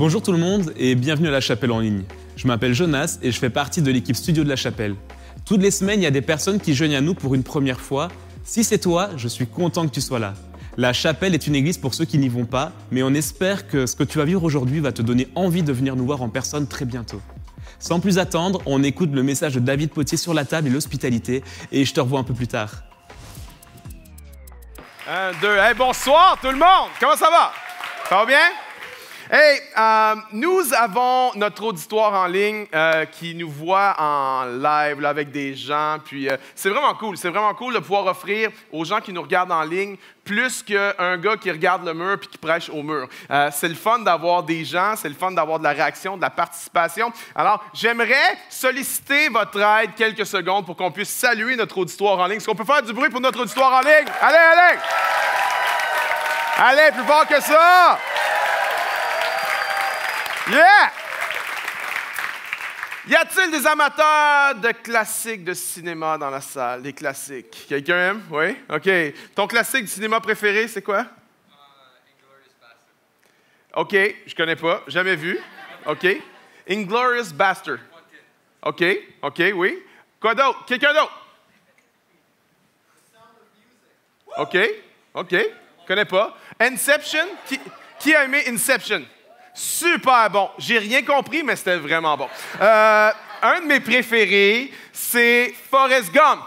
Bonjour tout le monde et bienvenue à La Chapelle en ligne. Je m'appelle Jonas et je fais partie de l'équipe studio de La Chapelle. Toutes les semaines, il y a des personnes qui joignent à nous pour une première fois. Si c'est toi, je suis content que tu sois là. La Chapelle est une église pour ceux qui n'y vont pas, mais on espère que ce que tu vas vivre aujourd'hui va te donner envie de venir nous voir en personne très bientôt. Sans plus attendre, on écoute le message de David Potier sur la table et l'hospitalité et je te revois un peu plus tard. 1, 2, hey, bonsoir tout le monde! Comment ça va? Ça va bien? Hey, nous avons notre auditoire en ligne qui nous voit en live là, avec des gens. Puis c'est vraiment cool. C'est vraiment cool de pouvoir offrir aux gens qui nous regardent en ligne plus qu'un gars qui regarde le mur puis qui prêche au mur. C'est le fun d'avoir des gens, c'est le fun d'avoir de la réaction, de la participation. Alors, j'aimerais solliciter votre aide quelques secondes pour qu'on puisse saluer notre auditoire en ligne. Est-ce qu'on peut faire du bruit pour notre auditoire en ligne? Allez, allez! Allez, plus fort que ça! Yeah! Y a-t-il des amateurs de classiques de cinéma dans la salle? Des classiques. Quelqu'un aime? Oui? OK. Ton classique du cinéma préféré, c'est quoi? Inglourious Basterds. OK. Je connais pas. Jamais vu. OK. Inglourious Basterds. OK. OK, oui. Quoi d'autre? Quelqu'un d'autre? OK. OK. Connais pas. Inception? Qui a aimé Inception? Super bon. J'ai rien compris, mais c'était vraiment bon. Un de mes préférés, c'est Forrest Gump.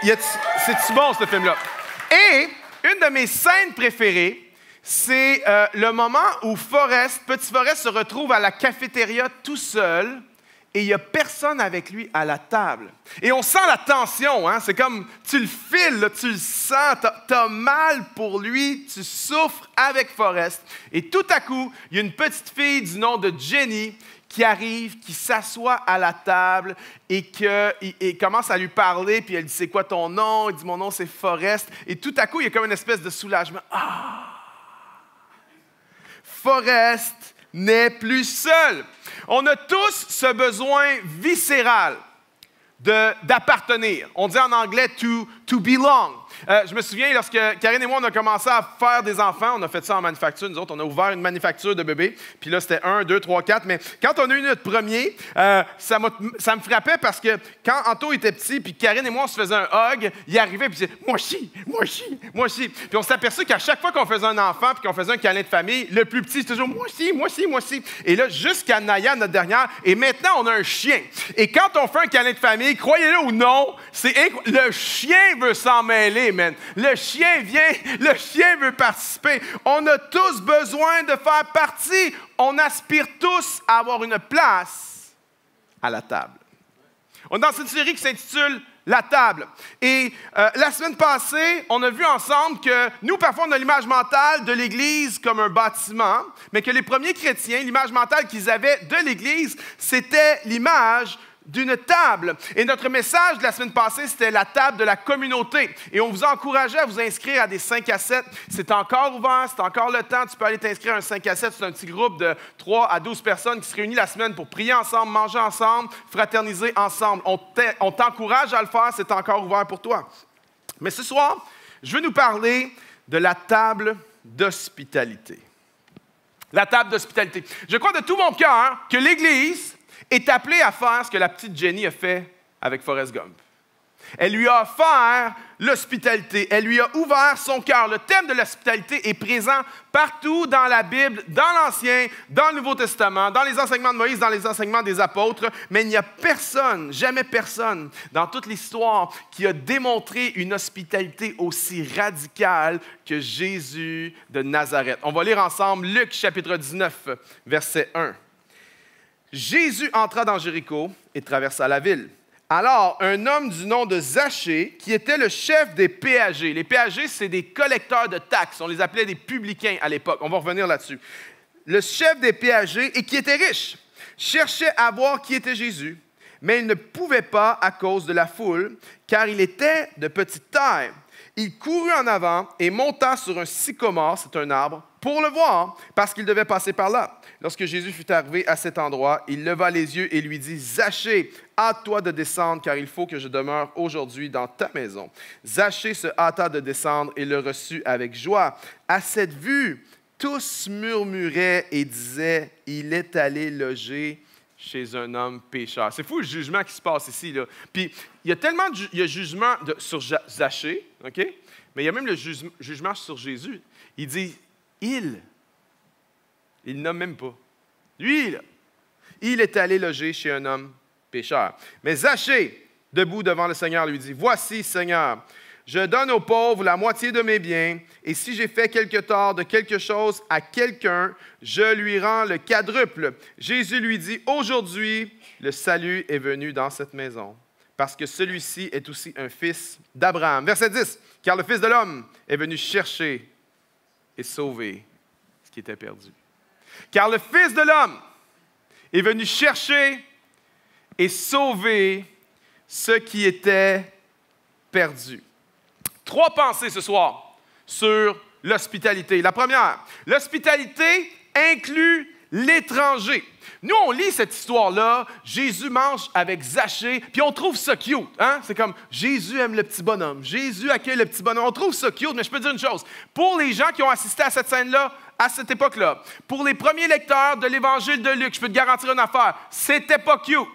C'est-tu bon, ce film-là? Et une de mes scènes préférées, c'est le moment où Petit Forrest se retrouve à la cafétéria tout seul et il n'y a personne avec lui à la table. Et on sent la tension, hein? C'est comme, tu le files, là, tu le sens, t'as mal pour lui, tu souffres avec Forrest. Et tout à coup, il y a une petite fille du nom de Jenny qui arrive, qui s'assoit à la table et commence à lui parler, puis elle dit « C'est quoi ton nom? » Il dit « Mon nom, c'est Forrest. » Et tout à coup, il y a comme une espèce de soulagement. Ah! Forrest n'est plus seul. On a tous ce besoin viscéral d'appartenir. On dit en anglais to belong. Je me souviens, lorsque Karine et moi, on a commencé à faire des enfants, on a fait ça en manufacture, nous autres, on a ouvert une manufacture de bébés, puis là, c'était 1, 2, 3, 4, mais quand on a eu notre premier, ça me frappait parce que quand Anto était petit, puis Karine et moi, on se faisait un hug, il arrivait, puis il disait « Moi aussi, moi aussi, moi aussi ». Puis on s'est aperçu qu'à chaque fois qu'on faisait un enfant, puis qu'on faisait un câlin de famille, le plus petit, c'est toujours « Moi aussi, moi aussi, moi aussi ». Et là, jusqu'à Naya, notre dernière, et maintenant, on a un chien. Et quand on fait un câlin de famille, croyez-le ou non, le chien veut s'en mêler. Man. Le chien vient, le chien veut participer. On a tous besoin de faire partie. On aspire tous à avoir une place à la table. On est dans cette série qui s'intitule La table. Et la semaine passée, on a vu ensemble que nous, parfois, on a l'image mentale de l'Église comme un bâtiment, mais que les premiers chrétiens, l'image mentale qu'ils avaient de l'Église, c'était l'image d'une table. Et notre message de la semaine passée, c'était la table de la communauté. Et on vous a encouragé à vous inscrire à des 5 à 7. C'est encore ouvert, c'est encore le temps. Tu peux aller t'inscrire à un 5 à 7. C'est un petit groupe de 3 à 12 personnes qui se réunissent la semaine pour prier ensemble, manger ensemble, fraterniser ensemble. On t'encourage à le faire, c'est encore ouvert pour toi. Mais ce soir, je veux nous parler de la table d'hospitalité. La table d'hospitalité. Je crois de tout mon cœur que l'Église est appelée à faire ce que la petite Jenny a fait avec Forrest Gump. Elle lui a offert l'hospitalité. Elle lui a ouvert son cœur. Le thème de l'hospitalité est présent partout dans la Bible, dans l'Ancien, dans le Nouveau Testament, dans les enseignements de Moïse, dans les enseignements des apôtres. Mais il n'y a personne, jamais personne, dans toute l'histoire qui a démontré une hospitalité aussi radicale que Jésus de Nazareth. On va lire ensemble Luc chapitre 19, verset 1. Jésus entra dans Jéricho et traversa la ville. Alors, un homme du nom de Zachée, qui était le chef des péagers. Les péagers, c'est des collecteurs de taxes. On les appelait des publicains à l'époque. On va revenir là-dessus. Le chef des péagers, et qui était riche, cherchait à voir qui était Jésus, mais il ne pouvait pas à cause de la foule, car il était de petite taille. Il courut en avant et monta sur un sycomore, c'est un arbre, pour le voir, parce qu'il devait passer par là. Lorsque Jésus fut arrivé à cet endroit, il leva les yeux et lui dit « Zachée, hâte-toi de descendre, car il faut que je demeure aujourd'hui dans ta maison. » Zachée se hâta de descendre et le reçut avec joie. À cette vue, tous murmuraient et disaient, « Il est allé loger chez un homme pécheur. » C'est fou le jugement qui se passe ici, là. Puis, il y a tellement de jugement sur Zachée, OK? Mais il y a même le jugement sur Jésus. Il dit, il ne nomme même pas. Lui, là, il est allé loger chez un homme pécheur. Mais Zachée, debout devant le Seigneur, lui dit, « Voici, Seigneur, je donne aux pauvres la moitié de mes biens, et si j'ai fait quelque tort de quelque chose à quelqu'un, je lui rends le quadruple. » Jésus lui dit, « Aujourd'hui, le salut est venu dans cette maison, parce que celui-ci est aussi un fils d'Abraham. » Verset 10, « Car le Fils de l'homme est venu chercher et sauver ce qui était perdu. » Car le Fils de l'homme est venu chercher et sauver ce qui était perdu. 3 pensées ce soir sur l'hospitalité. La première, l'hospitalité inclut l'étranger. Nous, on lit cette histoire-là, Jésus mange avec Zachée, puis on trouve ça cute. Hein? C'est comme, Jésus aime le petit bonhomme, Jésus accueille le petit bonhomme. On trouve ça cute, mais je peux dire une chose. Pour les gens qui ont assisté à cette scène-là, à cette époque-là, pour les premiers lecteurs de l'Évangile de Luc, je peux te garantir une affaire, c'était pas cute.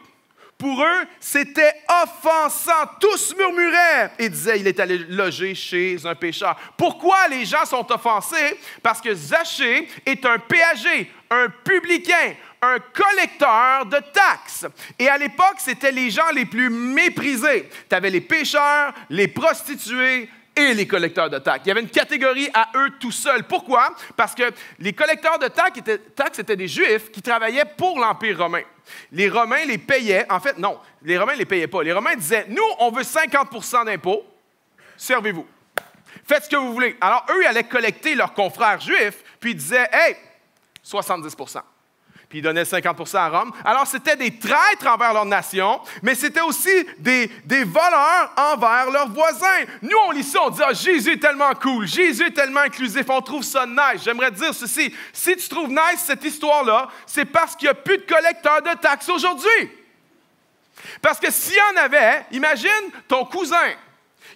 Pour eux, c'était offensant. Tous murmuraient et disaient, il est allé loger chez un pécheur. Pourquoi les gens sont offensés? Parce que Zachée est un péager, un publicain, un collecteur de taxes. Et à l'époque, c'était les gens les plus méprisés. Tu avais les pécheurs, les prostituées et les collecteurs de taxes. Il y avait une catégorie à eux tout seuls. Pourquoi? Parce que les collecteurs de taxes étaient des Juifs qui travaillaient pour l'Empire romain. Les Romains les payaient. En fait, non, les Romains ne les payaient pas. Les Romains disaient, nous, on veut 50% d'impôts, servez-vous. Faites ce que vous voulez. Alors, eux, ils allaient collecter leurs confrères juifs, puis ils disaient, hey, 70%. Puis ils donnaient 50% à Rome. Alors, c'était des traîtres envers leur nation, mais c'était aussi des voleurs envers leurs voisins. Nous, on lit ça, on dit, ah, Jésus est tellement cool, Jésus est tellement inclusif, on trouve ça nice. J'aimerais te dire ceci, si tu trouves nice cette histoire-là, c'est parce qu'il n'y a plus de collecteurs de taxes aujourd'hui. Parce que s'il y en avait, imagine ton cousin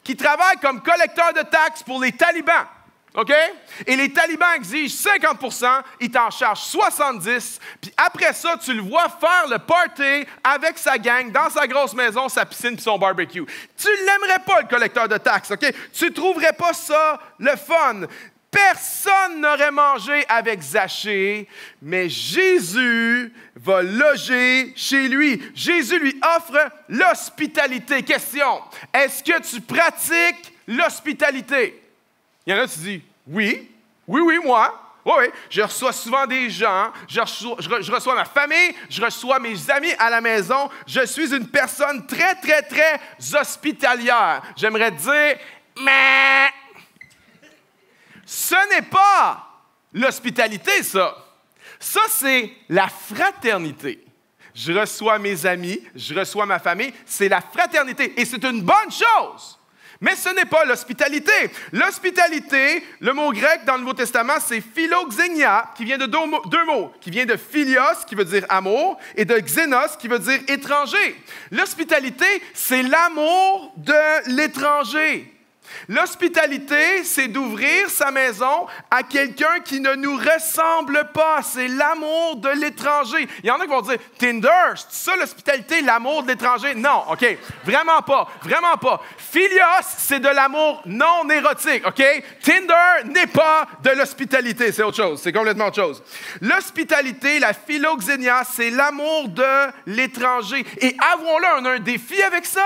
qui travaille comme collecteur de taxes pour les talibans. OK? Et les talibans exigent 50%, ils t'en chargent 70%, puis après ça, tu le vois faire le party avec sa gang, dans sa grosse maison, sa piscine puis son barbecue. Tu ne l'aimerais pas, le collecteur de taxes, OK? Tu ne trouverais pas ça le fun. Personne n'aurait mangé avec Zachée, mais Jésus va loger chez lui. Jésus lui offre l'hospitalité. Question, est-ce que tu pratiques l'hospitalité? Il y en a qui disent, oui, moi. Oui, je reçois souvent des gens, je reçois ma famille, je reçois mes amis à la maison. Je suis une personne très, très, très hospitalière. J'aimerais dire, mais ce n'est pas l'hospitalité, ça. Ça, c'est la fraternité. Je reçois mes amis, je reçois ma famille, c'est la fraternité. Et c'est une bonne chose. Mais ce n'est pas l'hospitalité. L'hospitalité, le mot grec dans le Nouveau Testament, c'est philoxénia, qui vient de deux mots, qui vient de philios, qui veut dire amour, et de xénos, qui veut dire étranger. L'hospitalité, c'est l'amour de l'étranger. L'hospitalité, c'est d'ouvrir sa maison à quelqu'un qui ne nous ressemble pas. C'est l'amour de l'étranger. Il y en a qui vont dire, Tinder, c'est ça l'hospitalité, l'amour de l'étranger? Non, OK, vraiment pas, vraiment pas. Philios, c'est de l'amour non érotique, OK? Tinder n'est pas de l'hospitalité, c'est autre chose, c'est complètement autre chose. L'hospitalité, la philoxénia, c'est l'amour de l'étranger. Et avouons-le, on a un défi avec ça.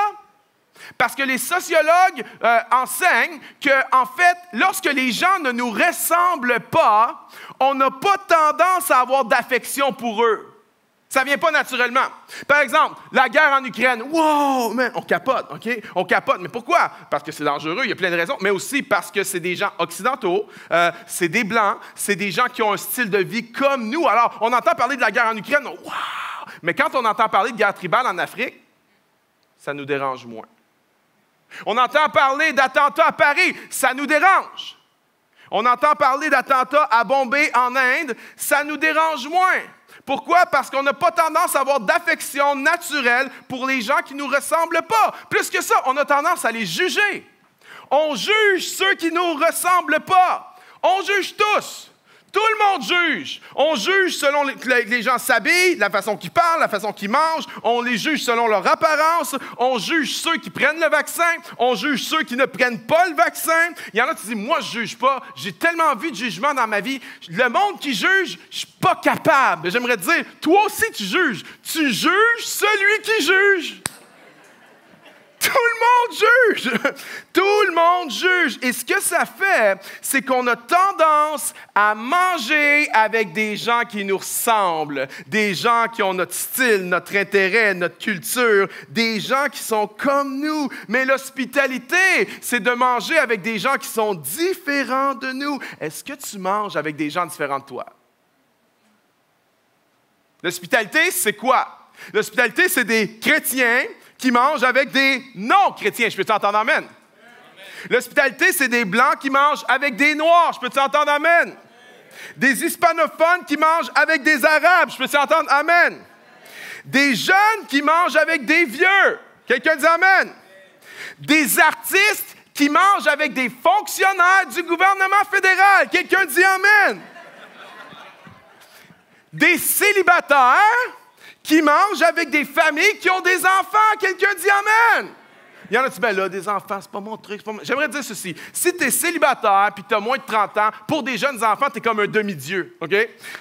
Parce que les sociologues enseignent qu'en fait, lorsque les gens ne nous ressemblent pas, on n'a pas tendance à avoir d'affection pour eux. Ça ne vient pas naturellement. Par exemple, la guerre en Ukraine. Wow, man, on capote, OK? On capote. Mais pourquoi? Parce que c'est dangereux, il y a plein de raisons, mais aussi parce que c'est des gens occidentaux, c'est des Blancs, c'est des gens qui ont un style de vie comme nous. Alors, on entend parler de la guerre en Ukraine, wow! Mais quand on entend parler de guerre tribale en Afrique, ça nous dérange moins. On entend parler d'attentats à Paris, ça nous dérange. On entend parler d'attentats à Bombay en Inde, ça nous dérange moins. Pourquoi? Parce qu'on n'a pas tendance à avoir d'affection naturelle pour les gens qui ne nous ressemblent pas. Plus que ça, on a tendance à les juger. On juge ceux qui ne nous ressemblent pas. On juge tous. Tout le monde juge. On juge selon les gens s'habillent, la façon qu'ils parlent, la façon qu'ils mangent. On les juge selon leur apparence. On juge ceux qui prennent le vaccin. On juge ceux qui ne prennent pas le vaccin. Il y en a qui disent, moi, je ne juge pas. J'ai tellement envie de jugement dans ma vie. Le monde qui juge, je ne suis pas capable. J'aimerais te dire, toi aussi, tu juges. Tu juges celui qui juge. Tout le monde juge! Tout le monde juge! Et ce que ça fait, c'est qu'on a tendance à manger avec des gens qui nous ressemblent, des gens qui ont notre style, notre intérêt, notre culture, des gens qui sont comme nous. Mais l'hospitalité, c'est de manger avec des gens qui sont différents de nous. Est-ce que tu manges avec des gens différents de toi? L'hospitalité, c'est quoi? L'hospitalité, c'est des chrétiens qui mangent avec des non-chrétiens. Je peux t'entendre amen? L'hospitalité, c'est des blancs qui mangent avec des noirs. Je peux t'entendre amen? Des hispanophones qui mangent avec des arabes. Je peux t'entendre amen? Des jeunes qui mangent avec des vieux. Quelqu'un dit amen? Des artistes qui mangent avec des fonctionnaires du gouvernement fédéral. Quelqu'un dit amen? Des célibataires qui mangent avec des familles qui ont des enfants. Quelqu'un dit amen. Il y en a qui disent, ben là, des enfants, c'est pas mon truc. J'aimerais dire ceci. Si tu es célibataire et que tu as moins de 30 ans, pour des jeunes enfants, tu es comme un demi-dieu. OK?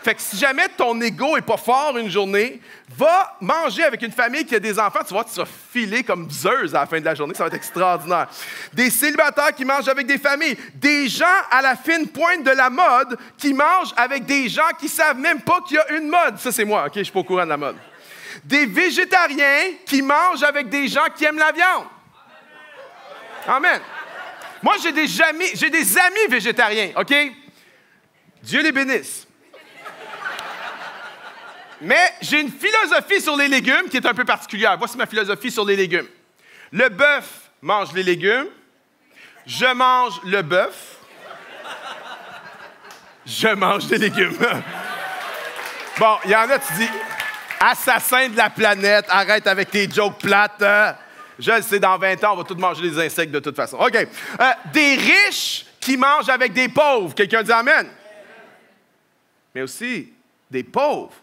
Fait que si jamais ton ego n'est pas fort une journée, va manger avec une famille qui a des enfants. Tu vois, tu vas filer comme Zeus à la fin de la journée. Ça va être extraordinaire. Des célibataires qui mangent avec des familles. Des gens à la fine pointe de la mode qui mangent avec des gens qui ne savent même pas qu'il y a une mode. Ça, c'est moi. OK? Je ne suis pas au courant de la mode. Des végétariens qui mangent avec des gens qui aiment la viande. Amen. Moi, j'ai des amis végétariens, OK? Dieu les bénisse. Mais j'ai une philosophie sur les légumes qui est un peu particulière. Voici ma philosophie sur les légumes. Le bœuf mange les légumes. Je mange le bœuf. Je mange des légumes. Bon, il y en a, tu dis... Assassin de la planète, arrête avec tes jokes plates. Je le sais, dans 20 ans, on va tous manger des insectes de toute façon. OK. Des riches qui mangent avec des pauvres. Quelqu'un dit amen? Mais aussi des pauvres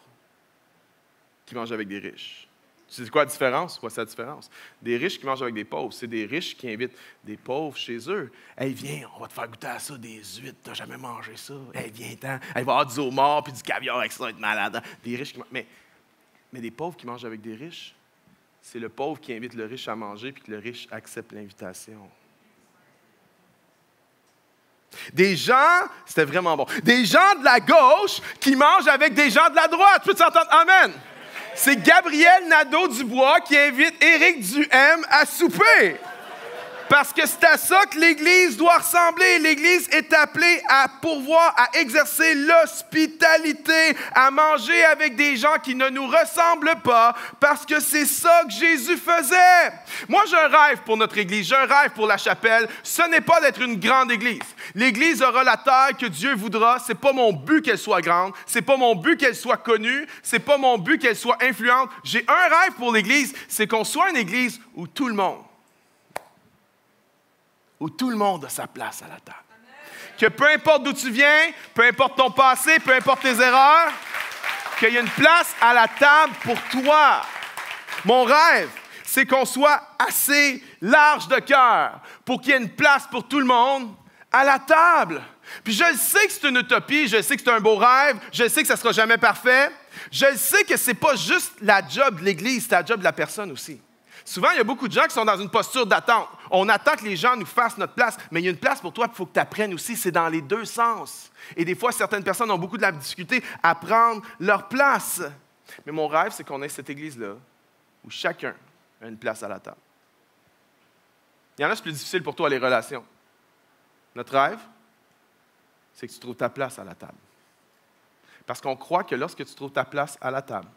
qui mangent avec des riches. Tu sais quoi la différence? Voici la différence. Des riches qui mangent avec des pauvres, c'est des riches qui invitent des pauvres chez eux. Hey, viens, on va te faire goûter à ça, des huîtres, t'as jamais mangé ça. Hey, viens-t'en. Il va y avoir du homard puis du caviar avec ça, ça va être malade. Des riches qui mangent... Mais des pauvres qui mangent avec des riches, c'est le pauvre qui invite le riche à manger puis que le riche accepte l'invitation. Des gens, c'était vraiment bon, des gens de la gauche qui mangent avec des gens de la droite. Tu peux t'entendre? Amen. C'est Gabriel Nadeau-Dubois qui invite Éric Duhem à souper. Parce que c'est à ça que l'Église doit ressembler. L'Église est appelée à pourvoir, à exercer l'hospitalité, à manger avec des gens qui ne nous ressemblent pas, parce que c'est ça que Jésus faisait. Moi, j'ai un rêve pour notre Église, j'ai un rêve pour la chapelle. Ce n'est pas d'être une grande Église. L'Église aura la taille que Dieu voudra. C'est pas mon but qu'elle soit grande. C'est pas mon but qu'elle soit connue. C'est pas mon but qu'elle soit influente. J'ai un rêve pour l'Église, c'est qu'on soit une Église où tout le monde a sa place à la table. Que peu importe d'où tu viens, peu importe ton passé, peu importe tes erreurs, qu'il y ait une place à la table pour toi. Mon rêve, c'est qu'on soit assez large de cœur pour qu'il y ait une place pour tout le monde à la table. Puis je sais que c'est une utopie, je sais que c'est un beau rêve, je sais que ça ne sera jamais parfait. Je sais que ce n'est pas juste la job de l'Église, c'est la job de la personne aussi. Souvent, il y a beaucoup de gens qui sont dans une posture d'attente. On attend que les gens nous fassent notre place, mais il y a une place pour toi, il faut que tu apprennes aussi. C'est dans les deux sens. Et des fois, certaines personnes ont beaucoup de la difficulté à prendre leur place. Mais mon rêve, c'est qu'on ait cette Église-là où chacun a une place à la table. Il y en a, c'est plus difficile pour toi, les relations. Notre rêve, c'est que tu trouves ta place à la table. Parce qu'on croit que lorsque tu trouves ta place à la table,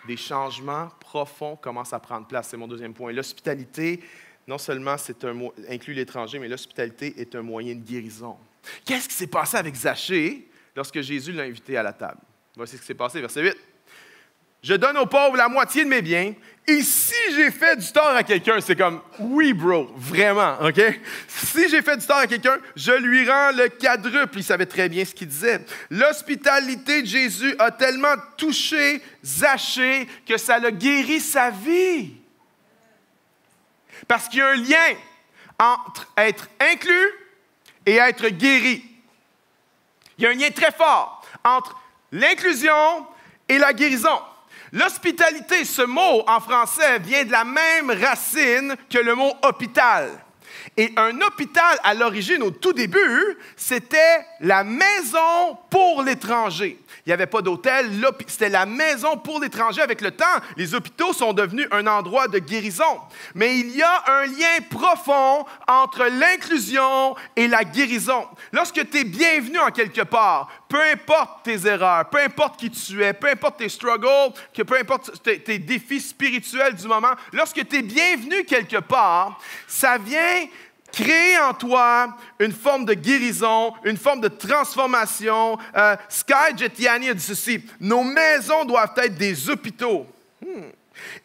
des changements profonds commencent à prendre place. C'est mon deuxième point. L'hospitalité, non seulement inclut l'étranger, mais l'hospitalité est un moyen de guérison. Qu'est-ce qui s'est passé avec Zachée lorsque Jésus l'a invité à la table? Voici ce qui s'est passé, verset 8. je donne aux pauvres la moitié de mes biens. Et si j'ai fait du tort à quelqu'un, c'est comme, oui, bro, vraiment, OK? Si j'ai fait du tort à quelqu'un, je lui rends le quadruple. Il savait très bien ce qu'il disait. L'hospitalité de Jésus a tellement touché Zachée que ça a guéri sa vie. Parce qu'il y a un lien entre être inclus et être guéri. Il y a un lien très fort entre l'inclusion et la guérison. L'hospitalité, ce mot en français, vient de la même racine que le mot hôpital. Et un hôpital, à l'origine, au tout début, c'était la maison pour l'étranger. Il n'y avait pas d'hôtel, c'était la maison pour l'étranger. Avec le temps, les hôpitaux sont devenus un endroit de guérison. Mais il y a un lien profond entre l'inclusion et la guérison. Lorsque tu es bienvenu en quelque part, peu importe tes erreurs, peu importe qui tu es, peu importe tes struggles, peu importe tes défis spirituels du moment, lorsque tu es bienvenu quelque part, ça vient créer en toi une forme de guérison, une forme de transformation. Sky Jetiani a dit ceci, « Nos maisons doivent être des hôpitaux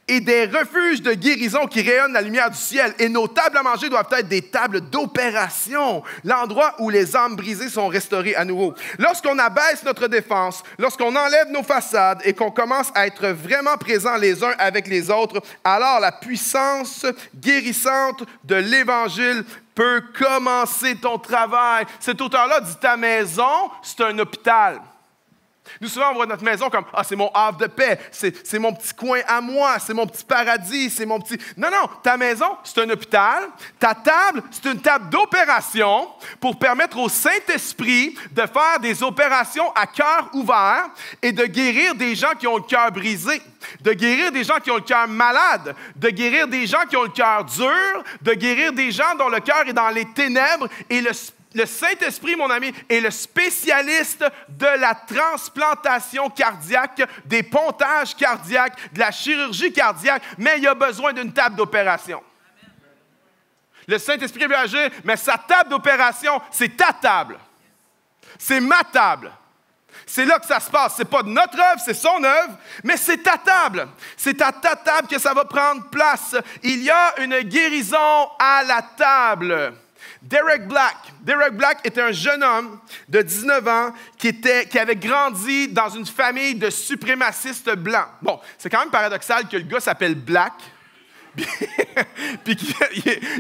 et des refuges de guérison qui rayonnent la lumière du ciel. Et nos tables à manger doivent être des tables d'opération, l'endroit où les âmes brisées sont restaurées à nouveau. Lorsqu'on abaisse notre défense, lorsqu'on enlève nos façades et qu'on commence à être vraiment présents les uns avec les autres, alors la puissance guérissante de l'Évangile peut commencer ton travail. » Cet auteur-là dit « Ta maison, c'est un hôpital. » Nous, souvent, on voit notre maison comme « Ah, c'est mon havre de paix, c'est mon petit coin à moi, c'est mon petit paradis, c'est mon petit... » Non, non, ta maison, c'est un hôpital. Ta table, c'est une table d'opération pour permettre au Saint-Esprit de faire des opérations à cœur ouvert et de guérir des gens qui ont le cœur brisé, de guérir des gens qui ont le cœur malade, de guérir des gens qui ont le cœur dur, de guérir des gens dont le cœur est dans les ténèbres. Et le Saint-Esprit, mon ami, est le spécialiste de la transplantation cardiaque, des pontages cardiaques, de la chirurgie cardiaque, mais il a besoin d'une table d'opération. Le Saint-Esprit veut agir, mais sa table d'opération, c'est ta table. C'est ma table. C'est là que ça se passe. Ce n'est pas de notre œuvre, c'est son œuvre, mais c'est ta table. C'est à ta table que ça va prendre place. Il y a une guérison à la table. Derek Black était un jeune homme de 19 ans qui avait grandi dans une famille de suprémacistes blancs. Bon, c'est quand même paradoxal que le gars s'appelle Black, puis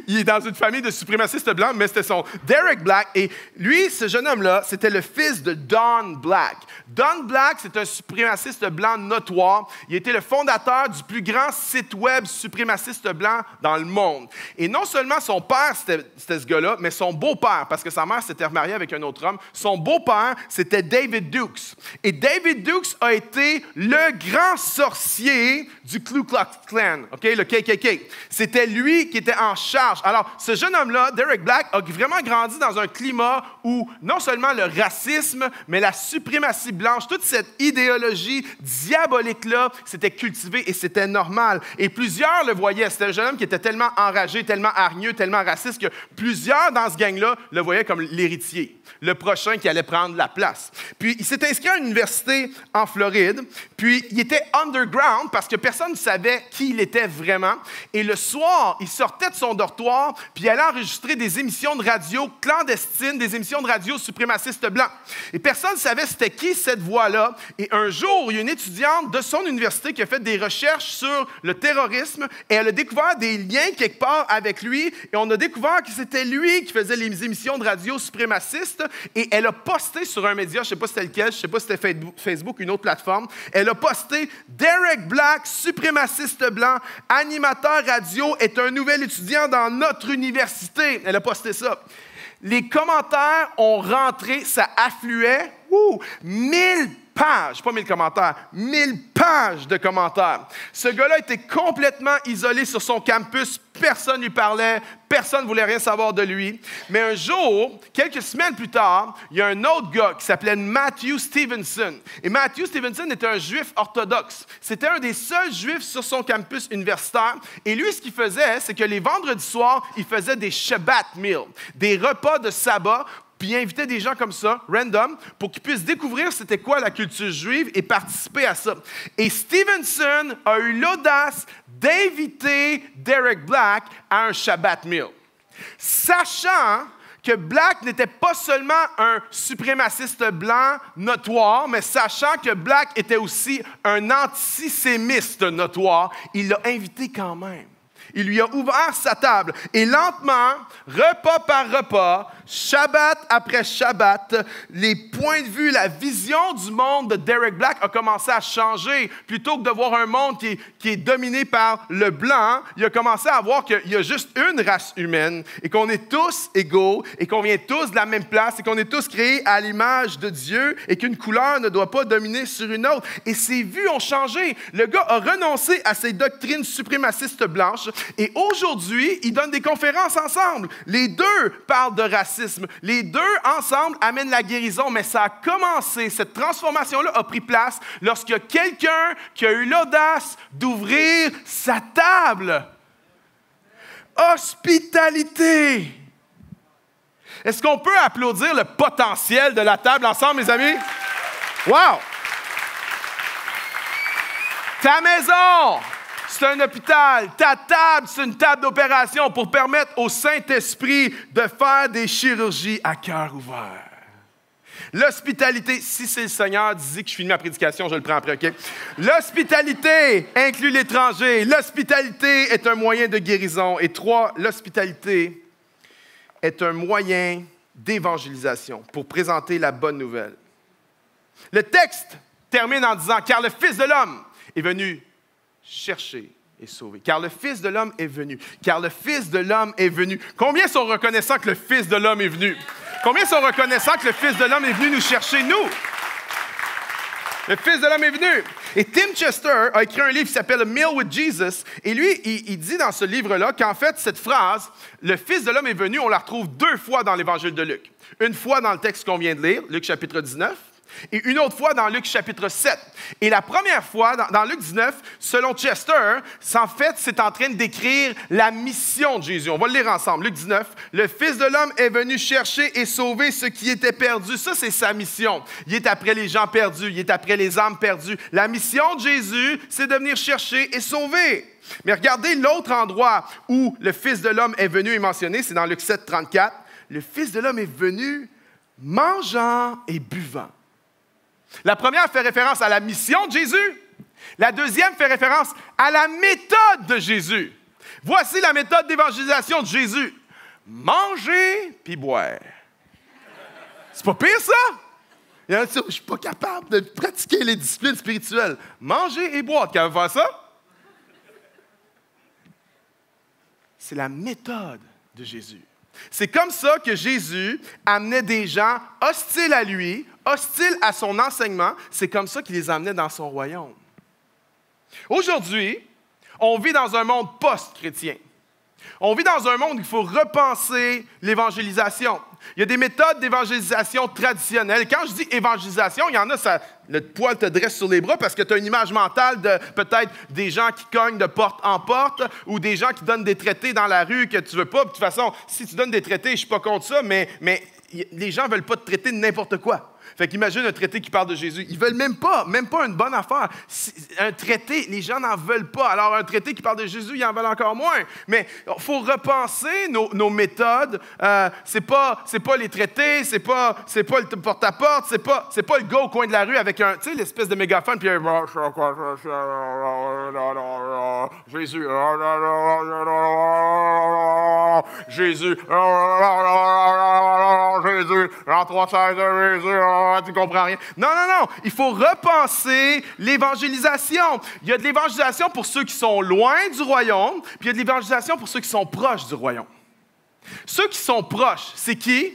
il est dans une famille de suprémacistes blancs, mais c'était son Derek Black. Et lui, ce jeune homme-là, c'était le fils de Don Black. Don Black, c'est un suprémaciste blanc notoire. Il était le fondateur du plus grand site web suprémaciste blanc dans le monde. Et non seulement son père, c'était ce gars-là, mais son beau-père, parce que sa mère s'était remariée avec un autre homme, son beau-père, c'était David Dukes. Et David Dukes a été le grand sorcier du Ku Klux Klan, okay, le KKK. C'était lui qui était en charge. Alors, ce jeune homme-là, Derek Black, a vraiment grandi dans un climat où non seulement le racisme, mais la suprématie blanche, toute cette idéologie diabolique-là, s'était cultivée et c'était normal. Et plusieurs le voyaient. C'était un jeune homme qui était tellement enragé, tellement hargneux, tellement raciste que plusieurs dans ce gang-là le voyaient comme l'héritier, le prochain qui allait prendre la place. Puis, il s'est inscrit à une université en Floride, puis il était underground parce que personne ne savait qui il était vraiment. Et le soir, il sortait de son dortoir, puis il allait enregistrer des émissions de radio clandestines, des émissions de radio suprémacistes blancs. Et personne ne savait c'était qui cette voix-là. Et un jour, il y a une étudiante de son université qui a fait des recherches sur le terrorisme et elle a découvert des liens quelque part avec lui. Et on a découvert que c'était lui qui faisait les émissions de radio suprémacistes. Et elle a posté sur un média, je ne sais pas c'était lequel, je ne sais pas si c'était Facebook, une autre plateforme. Elle a posté « Derek Black, suprémaciste blanc, animateur radio, est un nouvel étudiant dans notre université. » Elle a posté ça. Les commentaires ont rentré, ça affluait. 1000 pages, pas 1000 commentaires, 1000 pages de commentaires. Ce gars-là était complètement isolé sur son campus. Personne ne lui parlait, personne ne voulait rien savoir de lui. Mais un jour, quelques semaines plus tard, il y a un autre gars qui s'appelait Matthew Stevenson. Et Matthew Stevenson était un juif orthodoxe. C'était un des seuls juifs sur son campus universitaire. Et lui, ce qu'il faisait, c'est que les vendredis soirs, il faisait des Shabbat meals, des repas de sabbat puis il invitait des gens comme ça, random, pour qu'ils puissent découvrir c'était quoi la culture juive et participer à ça. Et Stevenson a eu l'audace d'inviter Derek Black à un Shabbat meal, sachant que Black n'était pas seulement un suprémaciste blanc notoire, mais sachant que Black était aussi un antisémiste notoire, il l'a invité quand même. Il lui a ouvert sa table. Et lentement, repas par repas, Shabbat après Shabbat, les points de vue, la vision du monde de Derek Black a commencé à changer. Plutôt que de voir un monde qui est dominé par le blanc, il a commencé à voir qu'il y a juste une race humaine et qu'on est tous égaux et qu'on vient tous de la même place et qu'on est tous créés à l'image de Dieu et qu'une couleur ne doit pas dominer sur une autre. Et ses vues ont changé. Le gars a renoncé à ses doctrines suprémacistes blanches et aujourd'hui, ils donnent des conférences ensemble. Les deux parlent de racisme. Les deux, ensemble, amènent la guérison. Mais ça a commencé, cette transformation-là a pris place lorsqu'il y a quelqu'un qui a eu l'audace d'ouvrir sa table. Hospitalité. Est-ce qu'on peut applaudir le potentiel de la table ensemble, mes amis? Wow! Ta maison, c'est un hôpital. Ta table, c'est une table d'opération pour permettre au Saint-Esprit de faire des chirurgies à cœur ouvert. L'hospitalité, si c'est le Seigneur, dis que je finis ma prédication, je le prends après, OK? L'hospitalité inclut l'étranger. L'hospitalité est un moyen de guérison. Et 3, l'hospitalité est un moyen d'évangélisation pour présenter la bonne nouvelle. Le texte termine en disant « Car le Fils de l'homme est venu chercher et sauver. » Car le Fils de l'homme est venu. Car le Fils de l'homme est venu. Combien sont reconnaissants que le Fils de l'homme est venu? Combien sont reconnaissants que le Fils de l'homme est venu nous chercher, nous? Le Fils de l'homme est venu. Et Tim Chester a écrit un livre qui s'appelle « A Meal with Jesus ». Et lui, il dit dans ce livre-là qu'en fait, cette phrase, « Le Fils de l'homme est venu », on la retrouve 2 fois dans l'Évangile de Luc. Une fois dans le texte qu'on vient de lire, Luc chapitre 19, et une autre fois dans Luc chapitre 7. Et la première fois, dans Luc 19, selon Chester, en fait, c'est en train de décrire la mission de Jésus. On va le lire ensemble. Luc 19, « Le Fils de l'homme est venu chercher et sauver ceux qui étaient perdus. » Ça, c'est sa mission. Il est après les gens perdus. Il est après les âmes perdues. La mission de Jésus, c'est de venir chercher et sauver. Mais regardez l'autre endroit où le Fils de l'homme est venu et mentionné, c'est dans Luc 7, 34. Le Fils de l'homme est venu mangeant et buvant. La première fait référence à la mission de Jésus. La deuxième fait référence à la méthode de Jésus. Voici la méthode d'évangélisation de Jésus. Manger puis boire. C'est pas pire, ça? Il y en a qui disent, je ne suis pas capable de pratiquer les disciplines spirituelles. Manger et boire, tu es capable de faire ça? C'est la méthode de Jésus. C'est comme ça que Jésus amenait des gens hostiles à lui, hostiles à son enseignement. C'est comme ça qu'il les amenait dans son royaume. Aujourd'hui, on vit dans un monde post-chrétien. On vit dans un monde où il faut repenser l'évangélisation. Il y a des méthodes d'évangélisation traditionnelles. Quand je dis évangélisation, il y en a, le poil te dresse sur les bras parce que tu as une image mentale de peut-être des gens qui cognent de porte en porte ou des gens qui donnent des traités dans la rue que tu ne veux pas. De toute façon, si tu donnes des traités, je ne suis pas contre ça, mais les gens ne veulent pas te traiter de n'importe quoi. Fait qu'imagine un traité qui parle de Jésus. Ils ne veulent même pas une bonne affaire. Un traité, les gens n'en veulent pas. Alors, un traité qui parle de Jésus, ils en veulent encore moins. Mais il faut repenser nos méthodes. C'est pas les traités, c'est pas le porte-à-porte, c'est pas le gars au coin de la rue avec l'espèce de mégaphone, puis Jésus, Jésus, Jésus, en 316 de Jésus, tu comprends rien. Non. Il faut repenser l'évangélisation. Il y a de l'évangélisation pour ceux qui sont loin du royaume, puis il y a de l'évangélisation pour ceux qui sont proches du royaume. Ceux qui sont proches, c'est qui?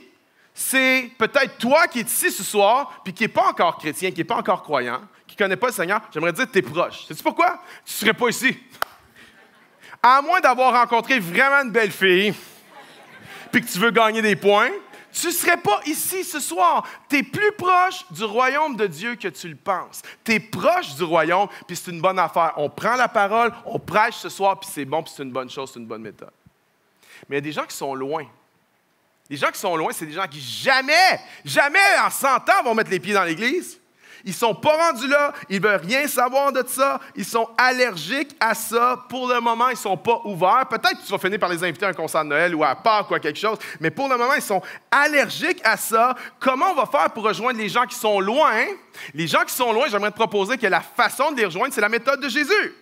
C'est peut-être toi qui es ici ce soir, puis qui n'est pas encore chrétien, qui n'est pas encore croyant, qui ne connaît pas le Seigneur. J'aimerais dire que tu es proche. Sais-tu pourquoi? Tu ne serais pas ici. À moins d'avoir rencontré vraiment une belle fille, puis que tu veux gagner des points, tu ne serais pas ici ce soir. Tu es plus proche du royaume de Dieu que tu le penses. Tu es proche du royaume, puis c'est une bonne affaire. On prend la parole, on prêche ce soir, puis c'est bon, puis c'est une bonne chose, c'est une bonne méthode. Mais il y a des gens qui sont loin. Les gens qui sont loin, c'est des gens qui jamais en 100 ans vont mettre les pieds dans l'Église. Ils ne sont pas rendus là, ils ne veulent rien savoir de ça, ils sont allergiques à ça. Pour le moment, ils ne sont pas ouverts. Peut-être que tu vas finir par les inviter à un concert de Noël ou à Pâques ou à quelque chose, mais pour le moment, ils sont allergiques à ça. Comment on va faire pour rejoindre les gens qui sont loin? Les gens qui sont loin, j'aimerais te proposer que la façon de les rejoindre, c'est la méthode de Jésus.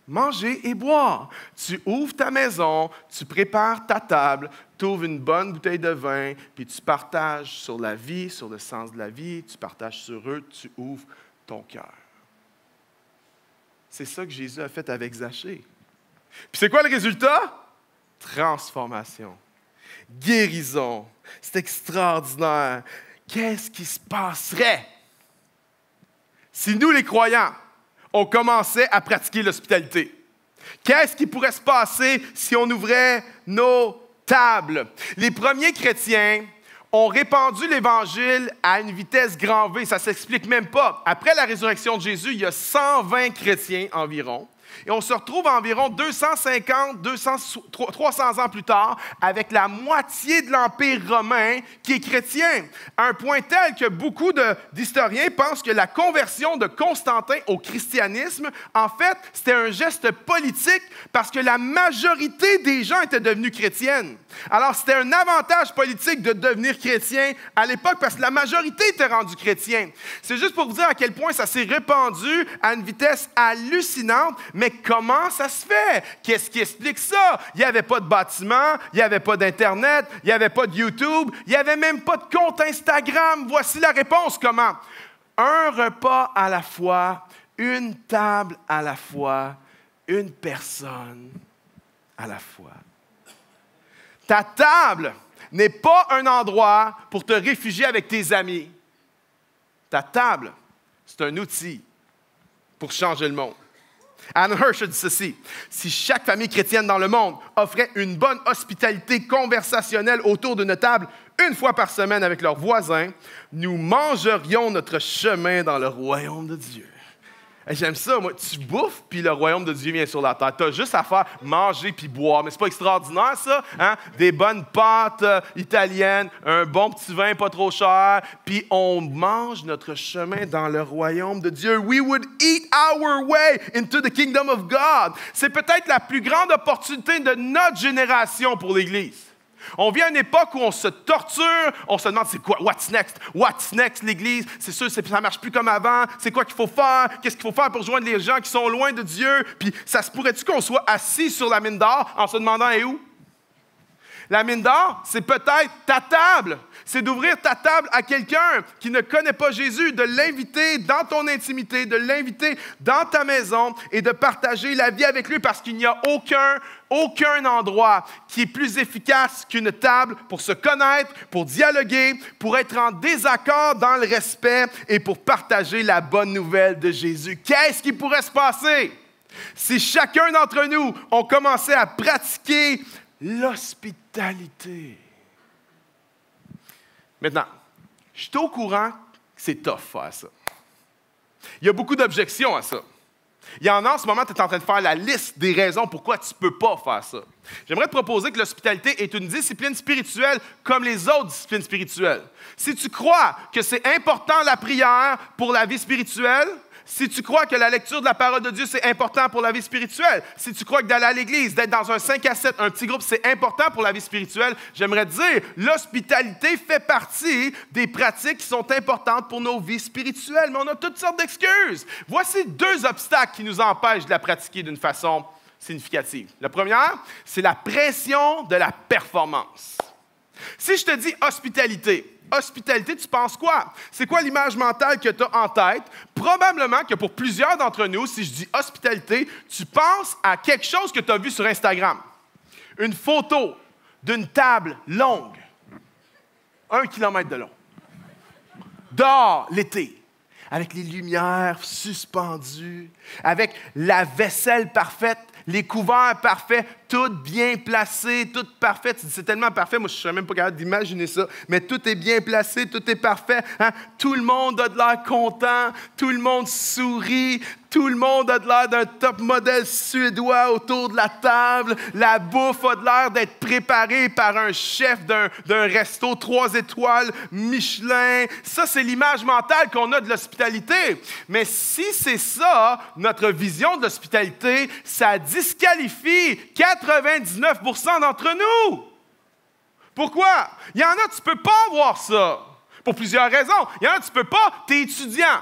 Manger et boire. Tu ouvres ta maison, tu prépares ta table, tu ouvres une bonne bouteille de vin, puis tu partages sur la vie, sur le sens de la vie, tu partages sur eux, tu ouvres ton cœur. C'est ça que Jésus a fait avec Zachée. Puis c'est quoi le résultat? Transformation, guérison. C'est extraordinaire. Qu'est-ce qui se passerait si nous, les croyants, on commençait à pratiquer l'hospitalité? Qu'est-ce qui pourrait se passer si on ouvrait nos tables? Les premiers chrétiens ont répandu l'Évangile à une vitesse grand V. Ça ne s'explique même pas. Après la résurrection de Jésus, il y a 120 chrétiens environ. Et on se retrouve environ 300 ans plus tard avec la moitié de l'Empire romain qui est chrétien. À un point tel que beaucoup d'historiens pensent que la conversion de Constantin au christianisme, en fait, c'était un geste politique parce que la majorité des gens étaient devenus chrétiennes. Alors, c'était un avantage politique de devenir chrétien à l'époque parce que la majorité était rendue chrétienne. C'est juste pour vous dire à quel point ça s'est répandu à une vitesse hallucinante. Mais comment ça se fait? Qu'est-ce qui explique ça? Il n'y avait pas de bâtiment, il n'y avait pas d'Internet, il n'y avait pas de YouTube, il n'y avait même pas de compte Instagram. Voici la réponse. Comment? Un repas à la fois, une table à la fois, une personne à la fois. Ta table n'est pas un endroit pour te réfugier avec tes amis. Ta table, c'est un outil pour changer le monde. Anne Hirsch a dit ceci: si chaque famille chrétienne dans le monde offrait une bonne hospitalité conversationnelle autour d'une table une fois par semaine avec leurs voisins, nous mangerions notre chemin dans le royaume de Dieu. Et j'aime ça, moi. Tu bouffes, puis le royaume de Dieu vient sur la terre. Tu as juste à faire manger puis boire. Mais c'est pas extraordinaire, ça? Hein? Des bonnes pâtes italiennes, un bon petit vin pas trop cher, puis on mange notre chemin dans le royaume de Dieu. We would eat our way into the kingdom of God. C'est peut-être la plus grande opportunité de notre génération pour l'Église. On vit à une époque où on se torture, on se demande c'est quoi, what's next? What's next, l'Église? C'est sûr, ça ne marche plus comme avant. C'est quoi qu'il faut faire? Qu'est-ce qu'il faut faire pour rejoindre les gens qui sont loin de Dieu? Puis ça se pourrait-tu qu'on soit assis sur la mine d'or en se demandant est où? La mine d'or, c'est peut-être ta table. C'est d'ouvrir ta table à quelqu'un qui ne connaît pas Jésus, de l'inviter dans ton intimité, de l'inviter dans ta maison et de partager la vie avec lui parce qu'il n'y a aucun endroit qui est plus efficace qu'une table pour se connaître, pour dialoguer, pour être en désaccord dans le respect et pour partager la bonne nouvelle de Jésus. Qu'est-ce qui pourrait se passer si chacun d'entre nous, on commençait à pratiquer l'hospitalité? Maintenant, je suis au courant que c'est tough faire ça. Il y a beaucoup d'objections à ça. Il y en a en ce moment, tu es en train de faire la liste des raisons pourquoi tu ne peux pas faire ça. J'aimerais te proposer que l'hospitalité est une discipline spirituelle comme les autres disciplines spirituelles. Si tu crois que c'est important la prière pour la vie spirituelle, si tu crois que la lecture de la parole de Dieu, c'est important pour la vie spirituelle, si tu crois que d'aller à l'église, d'être dans un 5 à 7, un petit groupe, c'est important pour la vie spirituelle, j'aimerais te dire, l'hospitalité fait partie des pratiques qui sont importantes pour nos vies spirituelles. Mais on a toutes sortes d'excuses. Voici 2 obstacles qui nous empêchent de la pratiquer d'une façon significative. La première, c'est la pression de la performance. Si je te dis hospitalité, tu penses quoi? C'est quoi l'image mentale que tu as en tête? Probablement que pour plusieurs d'entre nous, si je dis hospitalité, tu penses à quelque chose que tu as vu sur Instagram. Une photo d'une table longue, 1 kilomètre de long, dehors l'été, avec les lumières suspendues, avec la vaisselle parfaite, les couverts parfaits, tout bien placé, tout parfait. Tu dis, c'est tellement parfait, moi je ne serais même pas capable d'imaginer ça, mais tout est bien placé, tout est parfait. Hein? Tout le monde a de l'air content, tout le monde sourit, tout le monde a de l'air d'un top modèle suédois autour de la table. La bouffe a de l'air d'être préparée par un chef d'un resto 3 étoiles Michelin. Ça, c'est l'image mentale qu'on a de l'hospitalité. Mais si c'est ça, notre vision de l'hospitalité, ça disqualifie 99% d'entre nous. Pourquoi? Il y en a, tu ne peux pas avoir ça. Pour plusieurs raisons. Il y en a, tu ne peux pas, tu es étudiant.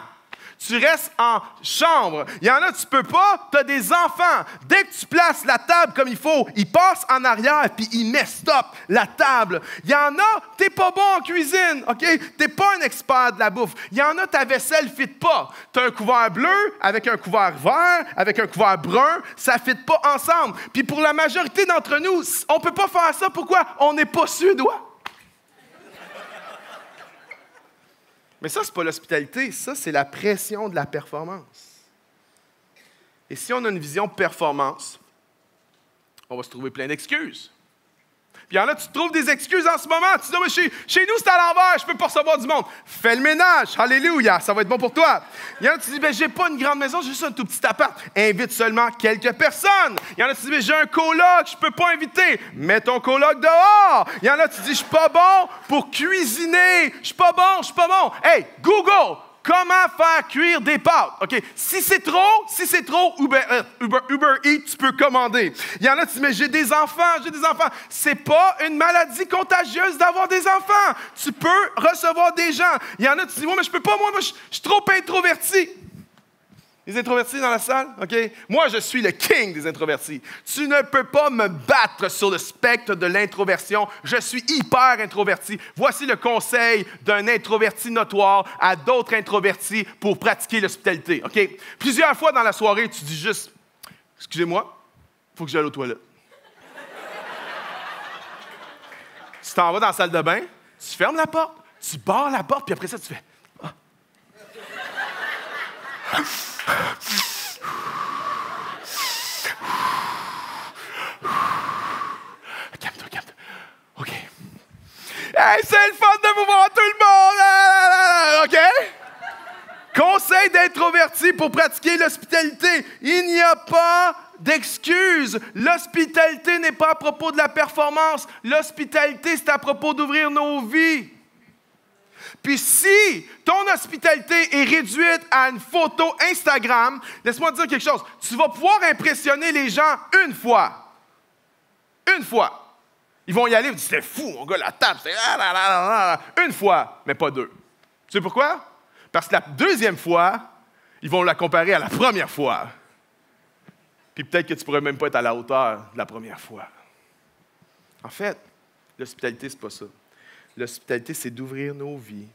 Tu restes en chambre. Il y en a, tu peux pas, tu as des enfants. Dès que tu places la table comme il faut, ils passent en arrière puis ils mettent stop la table. Il y en a, tu n'es pas bon en cuisine, OK? Tu n'es pas un expert de la bouffe. Il y en a, ta vaisselle ne fit pas. Tu as un couvert bleu avec un couvert vert, avec un couvert brun, ça ne fit pas ensemble. Puis pour la majorité d'entre nous, on ne peut pas faire ça. Pourquoi? On n'est pas suédois. Mais ça, ce n'est pas l'hospitalité, ça, c'est la pression de la performance. Et si on a une vision performance, on va se trouver plein d'excuses. Puis il y en a, tu te trouves des excuses en ce moment. Tu dis, oh, chez nous, c'est à l'envers, je ne peux pas recevoir du monde. Fais le ménage, alléluia, ça va être bon pour toi. Il y en a, tu dis, je n'ai pas une grande maison, j'ai juste un tout petit appart. Invite seulement quelques personnes. Il y en a, tu dis, j'ai un coloc, je ne peux pas inviter. Mets ton coloc dehors. Il y en a, tu dis, je ne suis pas bon pour cuisiner. Je ne suis pas bon. Hey, Google! Comment faire cuire des pâtes? OK. Si c'est trop, Uber Eats, tu peux commander. Il y en a qui disent, mais j'ai des enfants. C'est pas une maladie contagieuse d'avoir des enfants. Tu peux recevoir des gens. Il y en a qui disent, mais je peux pas, moi je suis trop introverti. Les introvertis dans la salle? OK? Moi, je suis le king des introvertis. Tu ne peux pas me battre sur le spectre de l'introversion. Je suis hyper introverti. Voici le conseil d'un introverti notoire à d'autres introvertis pour pratiquer l'hospitalité. OK? Plusieurs fois dans la soirée, tu dis juste, excusez-moi, il faut que j'aille aux toilettes. Tu t'en vas dans la salle de bain, tu fermes la porte, tu barres la porte, puis après ça, tu fais... Ah. Calme-toi. OK. Hey, c'est le fun de vous voir tout le monde! OK? Conseil d'introverti pour pratiquer l'hospitalité. Il n'y a pas d'excuses. L'hospitalité n'est pas à propos de la performance. L'hospitalité, c'est à propos d'ouvrir nos vies. Puis si ton hospitalité est réduite à une photo Instagram, laisse-moi te dire quelque chose. Tu vas pouvoir impressionner les gens une fois. Une fois. Ils vont y aller, ils vont dire, c'était fou, mon gars, la table, c'est... Une fois, mais pas deux. Tu sais pourquoi? Parce que la deuxième fois, ils vont la comparer à la première fois. Puis peut-être que tu ne pourrais même pas être à la hauteur de la première fois. En fait, l'hospitalité, c'est pas ça. L'hospitalité, c'est d'ouvrir nos vies,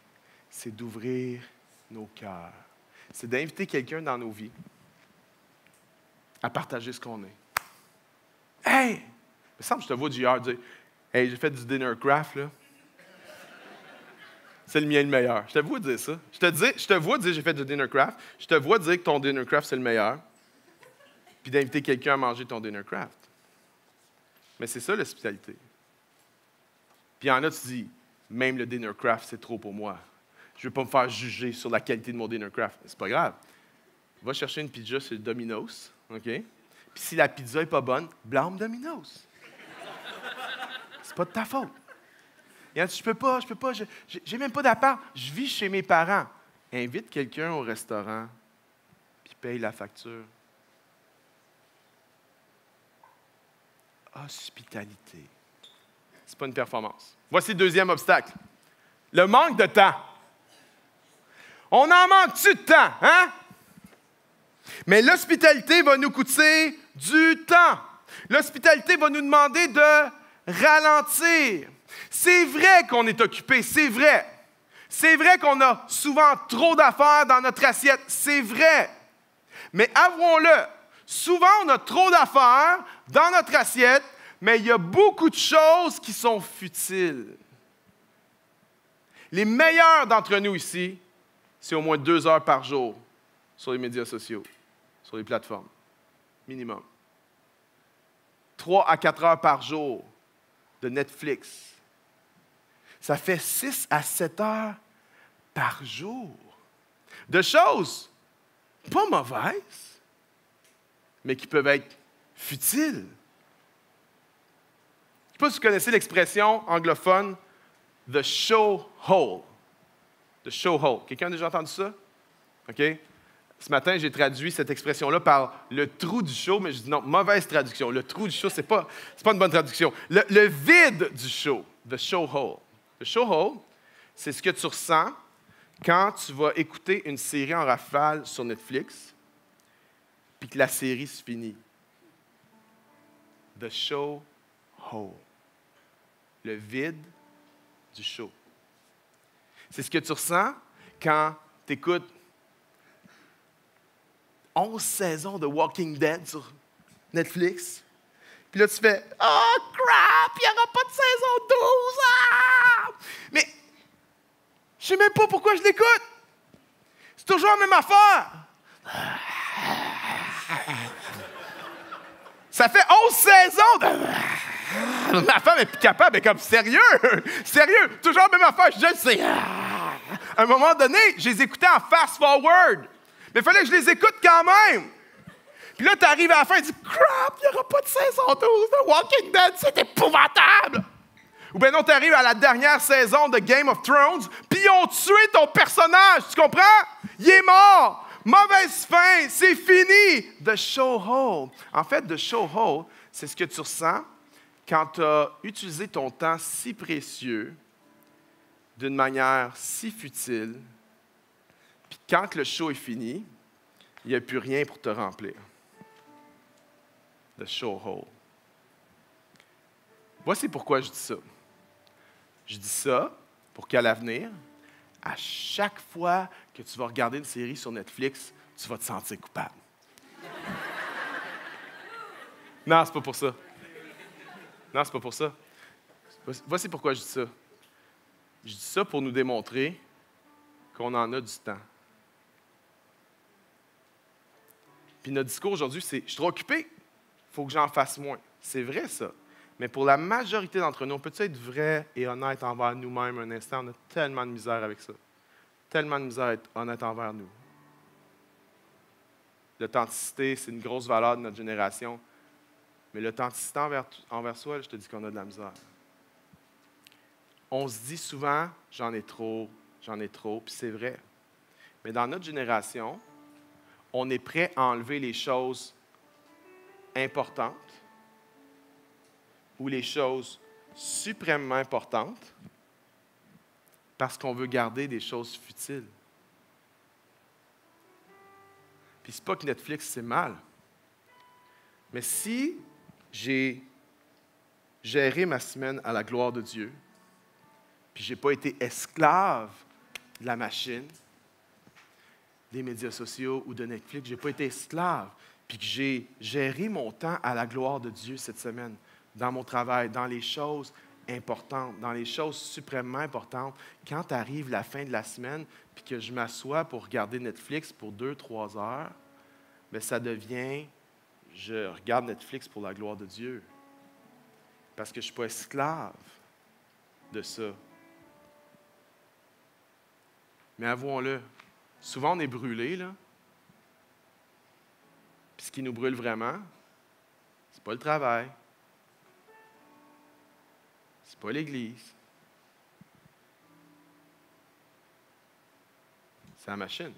c'est d'ouvrir nos cœurs. C'est d'inviter quelqu'un dans nos vies à partager ce qu'on est. Hey! Il me semble que je te vois hier dire, hey, j'ai fait du dinner craft, là. C'est le mien le meilleur. Je te vois dire ça. Je te vois dire, j'ai fait du dinner craft. Je te vois dire que ton dinner craft, c'est le meilleur. Puis d'inviter quelqu'un à manger ton dinner craft. Mais c'est ça, l'hospitalité. Puis il y en a, tu dis, même le dinner craft, c'est trop pour moi. Je ne veux pas me faire juger sur la qualité de mon dinner craft. C'est pas grave. Va chercher une pizza sur le Domino's, OK? Puis si la pizza n'est pas bonne, blâme Domino's. C'est pas de ta faute. Il y en a, je peux pas, j'ai même pas d'appart. Je vis chez mes parents. Invite quelqu'un au restaurant, puis paye la facture. Hospitalité. C'est pas une performance. Voici le deuxième obstacle. Le manque de temps. On en manque-tu de temps, hein? Mais l'hospitalité va nous coûter du temps. L'hospitalité va nous demander de ralentir. C'est vrai qu'on est occupé, c'est vrai. C'est vrai qu'on a souvent trop d'affaires dans notre assiette, c'est vrai. Mais avouons-le, souvent on a trop d'affaires dans notre assiette, mais il y a beaucoup de choses qui sont futiles. Les meilleurs d'entre nous ici, c'est au moins 2 heures par jour sur les médias sociaux, sur les plateformes. Minimum. 3 à 4 heures par jour de Netflix. Ça fait 6 à 7 heures par jour de choses pas mauvaises, mais qui peuvent être futiles. Je ne sais pas si vous connaissez l'expression anglophone « the show hole ». The show hole. Quelqu'un a déjà entendu ça? OK? Ce matin, j'ai traduit cette expression-là par le trou du show, mais je dis non, mauvaise traduction. Le trou du show, c'est pas une bonne traduction. Le vide du show, the show hole. Le show hole, c'est ce que tu ressens quand tu vas écouter une série en rafale sur Netflix, puis que la série se finit. The show hole. Le vide du show. C'est ce que tu ressens quand tu écoutes 11 saisons de Walking Dead sur Netflix. Puis là, tu fais « Oh, crap! Il n'y aura pas de saison 12! Ah! » Mais je ne sais même pas pourquoi je l'écoute. C'est toujours la même affaire. Ça fait 11 saisons de... Ma femme est plus capable, elle est comme « Sérieux? Sérieux? Toujours la même affaire. Je le sais. » À un moment donné, je les écoutais en fast-forward. Mais il fallait que je les écoute quand même. Puis là, tu arrives à la fin et tu dis « Crap, il n'y aura pas de saison 12 de Walking Dead, c'est épouvantable! » Ou bien non, tu arrives à la dernière saison de Game of Thrones, puis ils ont tué ton personnage, tu comprends? Il est mort! Mauvaise fin, c'est fini! The show hole. En fait, the show hole, c'est ce que tu ressens quand tu as utilisé ton temps si précieux d'une manière si futile. Puis quand le show est fini, il n'y a plus rien pour te remplir. The show hole. Voici pourquoi je dis ça. Je dis ça pour qu'à l'avenir, à chaque fois que tu vas regarder une série sur Netflix, tu vas te sentir coupable. Non, c'est pas pour ça. Non, c'est pas pour ça. Voici pourquoi je dis ça. Je dis ça pour nous démontrer qu'on en a du temps. Puis notre discours aujourd'hui, c'est « Je suis trop occupé, il faut que j'en fasse moins ». C'est vrai, ça. Mais pour la majorité d'entre nous, on peut être vrai et honnête envers nous-mêmes un instant? On a tellement de misère avec ça. Tellement de misère à être honnête envers nous. L'authenticité, c'est une grosse valeur de notre génération. Mais l'authenticité envers soi, je te dis qu'on a de la misère. On se dit souvent « j'en ai trop », puis c'est vrai. Mais dans notre génération, on est prêt à enlever les choses importantes ou les choses suprêmement importantes parce qu'on veut garder des choses futiles. Puis c'est pas que Netflix, c'est mal. Mais si j'ai géré ma semaine à la gloire de Dieu, puis je n'ai pas été esclave de la machine, des médias sociaux ou de Netflix, je n'ai pas été esclave, puis que j'ai géré mon temps à la gloire de Dieu cette semaine, dans mon travail, dans les choses importantes, dans les choses suprêmement importantes, quand arrive la fin de la semaine, puis que je m'assois pour regarder Netflix pour 2-3 heures, bien, ça devient, je regarde Netflix pour la gloire de Dieu. Parce que je ne suis pas esclave de ça. Mais avouons-le, souvent on est brûlé, là. Puis ce qui nous brûle vraiment, c'est pas le travail. C'est pas l'Église. C'est la machine.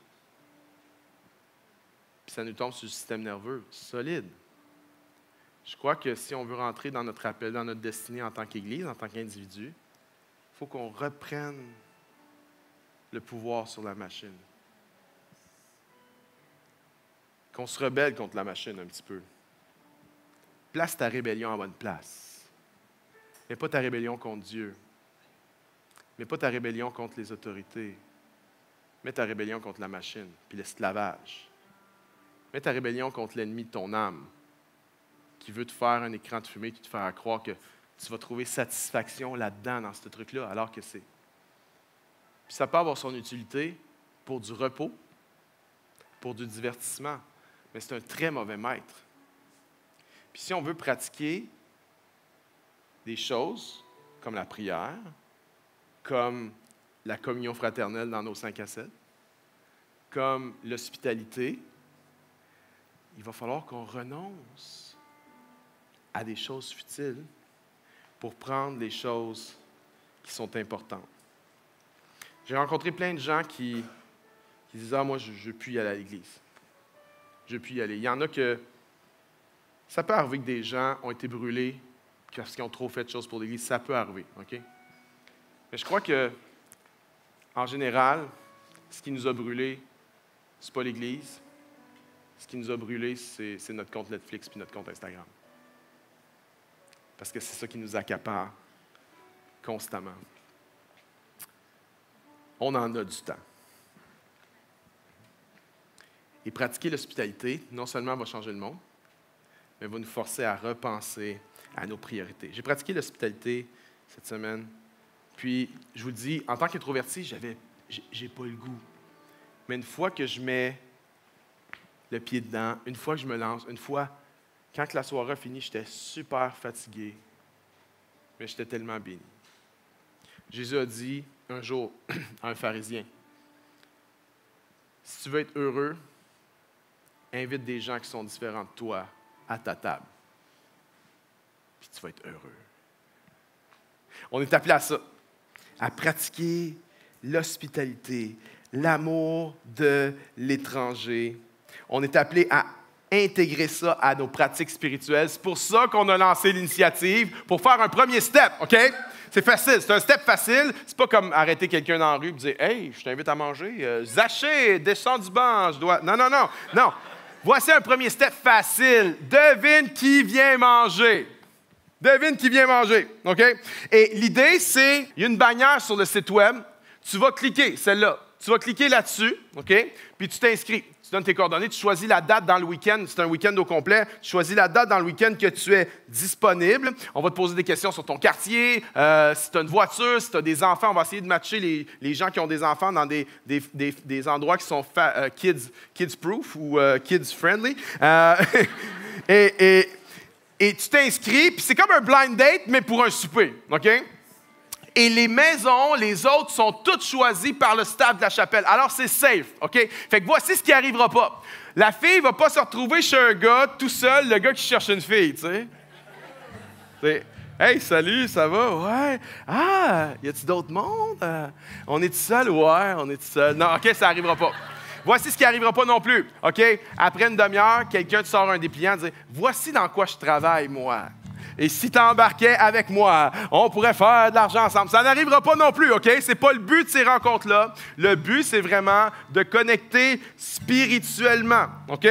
Puis ça nous tombe sur le système nerveux solide. Je crois que si on veut rentrer dans notre appel, dans notre destinée en tant qu'Église, en tant qu'individu, il faut qu'on reprenne le pouvoir sur la machine. Qu'on se rebelle contre la machine un petit peu. Place ta rébellion en bonne place. Mais pas ta rébellion contre Dieu. Mais pas ta rébellion contre les autorités. Mets ta rébellion contre la machine, puis l'esclavage. Mets ta rébellion contre l'ennemi de ton âme, qui veut te faire un écran de fumée, qui te faire croire que tu vas trouver satisfaction là-dedans, dans ce truc-là, alors que c'est. Puis ça peut avoir son utilité pour du repos, pour du divertissement, mais c'est un très mauvais maître. Puis si on veut pratiquer des choses comme la prière, comme la communion fraternelle dans nos 5 à 7, comme l'hospitalité, il va falloir qu'on renonce à des choses futiles pour prendre les choses qui sont importantes. J'ai rencontré plein de gens qui disent « Ah, moi, je ne veux plus y aller à l'église. Je ne veux plus y aller. » Il y en a que ça peut arriver que des gens ont été brûlés parce qu'ils ont trop fait de choses pour l'église. Ça peut arriver, OK? Mais je crois que, en général, ce qui nous a brûlés, ce n'est pas l'église. Ce qui nous a brûlés, c'est notre compte Netflix puis notre compte Instagram. Parce que c'est ça qui nous accapare constamment. On en a du temps. Et pratiquer l'hospitalité, non seulement va changer le monde, mais va nous forcer à repenser à nos priorités. J'ai pratiqué l'hospitalité cette semaine, puis je vous le dis, en tant qu'introverti, j'ai pas le goût. Mais une fois que je mets le pied dedans, une fois que je me lance, une fois, quand la soirée a fini, j'étais super fatigué, mais j'étais tellement béni. Jésus a dit un jour à un pharisien, « Si tu veux être heureux, invite des gens qui sont différents de toi à ta table. Puis tu vas être heureux. » On est appelé à ça, à pratiquer l'hospitalité, l'amour de l'étranger. On est appelé à intégrer ça à nos pratiques spirituelles. C'est pour ça qu'on a lancé l'initiative, pour faire un premier step, OK? C'est facile, c'est un step facile. C'est pas comme arrêter quelqu'un dans la rue et dire « Hey, je t'invite à manger. Zaché, descends du banc, je dois... » Non. Voici un premier step facile. Devine qui vient manger. Devine qui vient manger, OK? Et l'idée, c'est, il y a une bannière sur le site web. Tu vas cliquer, celle-là. Tu vas cliquer là-dessus, OK? Puis tu t'inscris. Tu donnes tes coordonnées, tu choisis la date dans le week-end. C'est un week-end au complet. Tu choisis la date dans le week-end que tu es disponible. On va te poser des questions sur ton quartier, si tu as une voiture, si tu as des enfants. On va essayer de matcher les gens qui ont des enfants dans des endroits qui sont kids-proof ou kids-friendly. Et tu t'inscris, puis c'est comme un blind date, mais pour un souper, OK? Et les maisons, les autres, sont toutes choisies par le staff de la chapelle. Alors, c'est safe, OK? Fait que voici ce qui n'arrivera pas. La fille ne va pas se retrouver chez un gars tout seul, le gars qui cherche une fille, tu sais. Hey, salut, ça va? Ouais. Ah, y a-t-il d'autres mondes? On est-tu seul? Ouais, on est tout seul. Non, OK, ça n'arrivera pas. Voici ce qui n'arrivera pas non plus, OK? Après une demi-heure, quelqu'un te sort un dépliant et dit « Voici dans quoi je travaille, moi. Et si tu embarquais avec moi, on pourrait faire de l'argent ensemble. » Ça n'arrivera pas non plus, OK? Ce n'est pas le but de ces rencontres-là. Le but, c'est vraiment de connecter spirituellement, OK?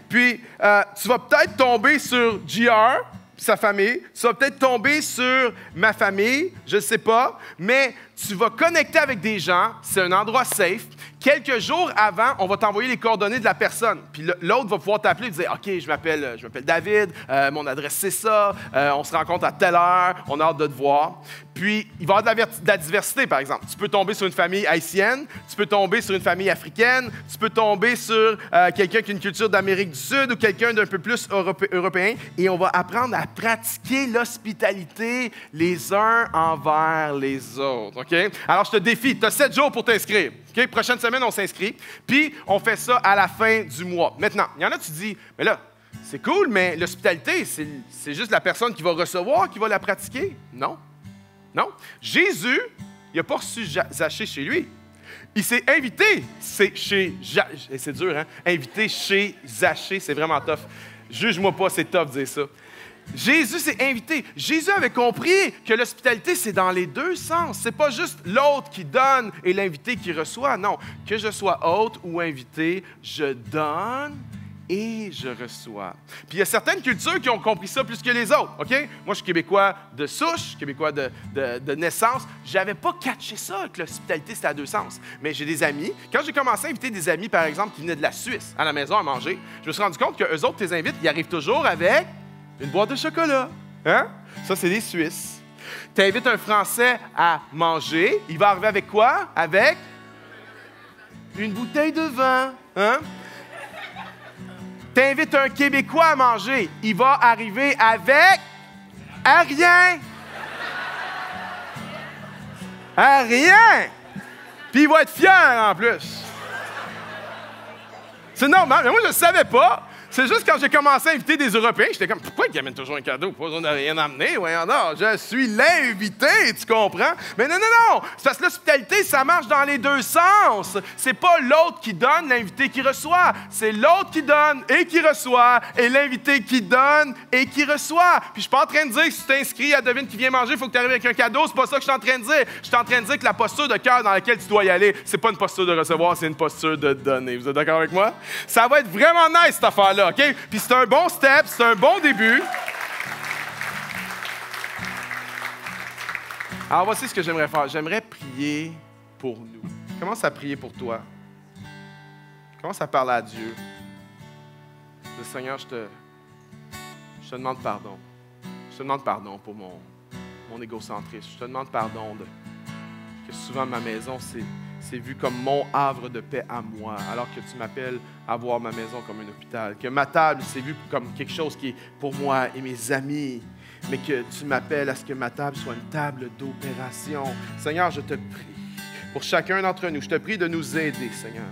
Puis, tu vas peut-être tomber sur JR, sa famille. Tu vas peut-être tomber sur ma famille, je ne sais pas. Mais tu vas connecter avec des gens. C'est un endroit safe. Quelques jours avant, on va t'envoyer les coordonnées de la personne. Puis l'autre va pouvoir t'appeler et dire « OK, je m'appelle David, mon adresse c'est ça, on se rencontre à telle heure, on a hâte de te voir. » Puis, il va y avoir de la diversité, par exemple. Tu peux tomber sur une famille haïtienne, tu peux tomber sur une famille africaine, tu peux tomber sur quelqu'un qui a une culture d'Amérique du Sud ou quelqu'un d'un peu plus européen. Et on va apprendre à pratiquer l'hospitalité les uns envers les autres. OK? Alors, je te défie, tu as 7 jours pour t'inscrire. OK? Prochaine semaine, on s'inscrit. Puis, on fait ça à la fin du mois. Maintenant, il y en a, tu te dis, mais là, c'est cool, mais l'hospitalité, c'est juste la personne qui va recevoir qui va la pratiquer. Non. Non. Jésus, il n'a pas reçu Zaché chez lui. Il s'est invité c'est dur, hein? Invité chez Zaché, c'est vraiment tough. Juge-moi pas, c'est tough de dire ça. Jésus s'est invité. Jésus avait compris que l'hospitalité, c'est dans les deux sens. C'est pas juste l'autre qui donne et l'invité qui reçoit. Non, que je sois hôte ou invité, je donne et je reçois. Puis il y a certaines cultures qui ont compris ça plus que les autres, OK? Moi, je suis québécois de souche, québécois de naissance. J'avais pas catché ça, que l'hospitalité, c'était à deux sens. Mais j'ai des amis. Quand j'ai commencé à inviter des amis, par exemple, qui venaient de la Suisse à la maison à manger, je me suis rendu compte qu'eux autres, tes invites, ils arrivent toujours avec une boîte de chocolat. Hein? Ça, c'est des Suisses. Tu invites un Français à manger, il va arriver avec quoi? Avec une bouteille de vin. Hein? T'invites un Québécois à manger, il va arriver avec rien. Rien. Puis il va être fier en plus. C'est normal, mais moi je ne savais pas. C'est juste quand j'ai commencé à inviter des Européens, j'étais comme, pourquoi ils amènent toujours un cadeau? Pas besoin de rien amener. Voyons donc, je suis l'invité, tu comprends? Mais non, c'est parce que l'hospitalité, ça marche dans les deux sens. C'est pas l'autre qui donne, l'invité qui reçoit. C'est l'autre qui donne et qui reçoit, et l'invité qui donne et qui reçoit. Puis je suis pas en train de dire que si tu t'inscris à Devine qui vient manger, il faut que tu arrives avec un cadeau. C'est pas ça que je suis en train de dire. Je suis en train de dire que la posture de cœur dans laquelle tu dois y aller, c'est pas une posture de recevoir, c'est une posture de donner. Vous êtes d'accord avec moi? Ça va être vraiment nice, cette affaire-là. OK? Puis c'est un bon step, c'est un bon début. Alors voici ce que j'aimerais faire. J'aimerais prier pour nous. Commence à prier pour toi. Commence à parler à Dieu. Le Seigneur, je te demande pardon. Je te demande pardon pour mon égocentrisme. Je te demande pardon que souvent ma maison, c'est vu comme mon havre de paix à moi, alors que tu m'appelles à voir ma maison comme un hôpital. Que ma table, c'est vu comme quelque chose qui est pour moi et mes amis, mais que tu m'appelles à ce que ma table soit une table d'opération. Seigneur, je te prie, pour chacun d'entre nous, je te prie de nous aider, Seigneur,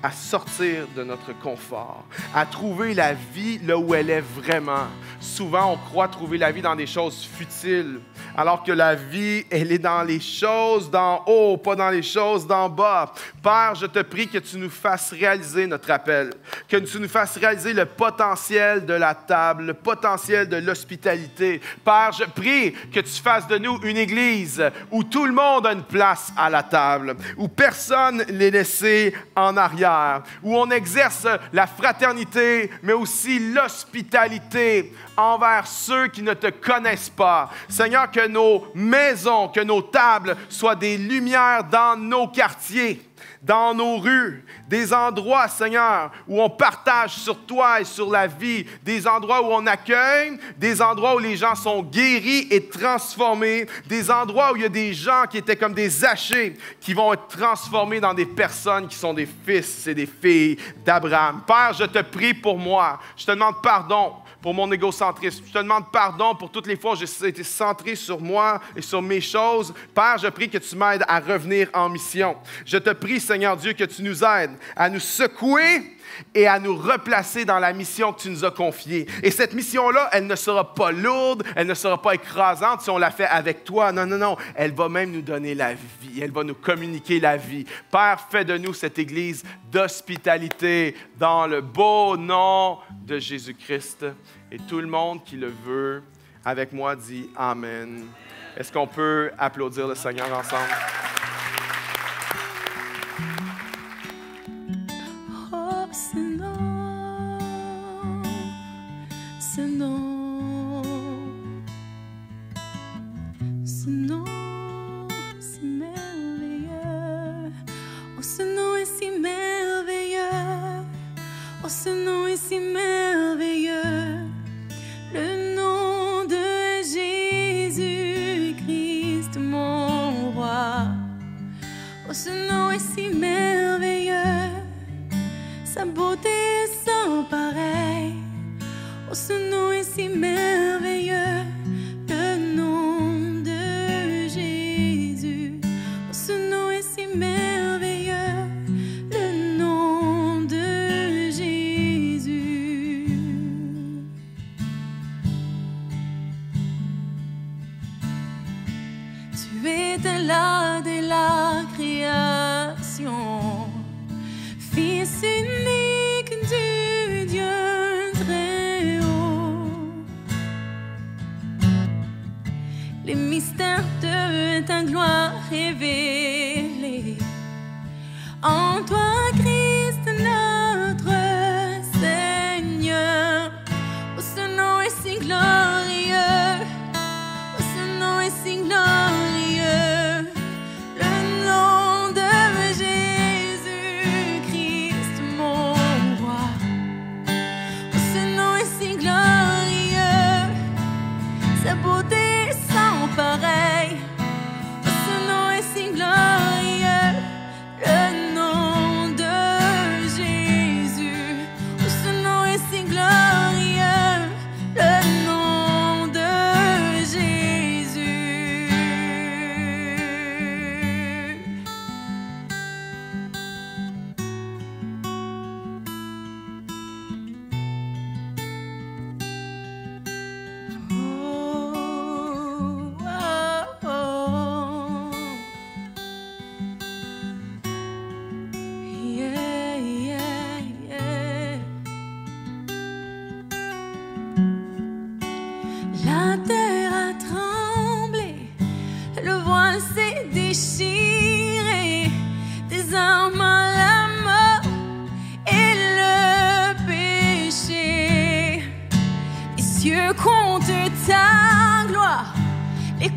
à sortir de notre confort, à trouver la vie là où elle est vraiment. Souvent, on croit trouver la vie dans des choses futiles, alors que la vie, elle est dans les choses d'en haut, pas dans les choses d'en bas. Père, je te prie que tu nous fasses réaliser notre appel, que tu nous fasses réaliser le potentiel de la table, le potentiel de l'hospitalité. Père, je prie que tu fasses de nous une église où tout le monde a une place à la table, où personne n'est laissé en arrière, où on exerce la fraternité, mais aussi l'hospitalité envers ceux qui ne te connaissent pas. Seigneur, que nos maisons, que nos tables soient des lumières dans nos quartiers, dans nos rues, des endroits, Seigneur, où on partage sur toi et sur la vie, des endroits où on accueille, des endroits où les gens sont guéris et transformés, des endroits où il y a des gens qui étaient comme des Zachée, qui vont être transformés dans des personnes qui sont des fils et des filles d'Abraham. Père, je te prie pour moi. Je te demande pardon pour mon égocentrisme. Je te demande pardon pour toutes les fois où j'ai été centré sur moi et sur mes choses. Père, je prie que tu m'aides à revenir en mission. Je te prie, Seigneur Dieu, que tu nous aides à nous secouer et à nous replacer dans la mission que tu nous as confiée. Et cette mission-là, elle ne sera pas lourde, elle ne sera pas écrasante si on la fait avec toi. Non. Elle va même nous donner la vie. Elle va nous communiquer la vie. Père, fais de nous cette église d'hospitalité dans le beau nom de Jésus-Christ. Et tout le monde qui le veut, avec moi, dit Amen. Est-ce qu'on peut applaudir le Seigneur ensemble? Ce nom est si merveilleux, le nom de Jésus-Christ, mon roi. Oh, ce nom est si merveilleux, sa beauté est sans pareil. Oh, ce nom est si merveilleux, le nom de Jésus. Oh, ce nom est si merveilleux. Là de la création, Fils unique du Dieu très haut, les mystères de ta gloire révélés en toi, Christ notre Seigneur. Oh, ce nom est si glorieux, oh, ce nom est si glorieux. Sa beauté sans pareil, ce nom est si glorieux.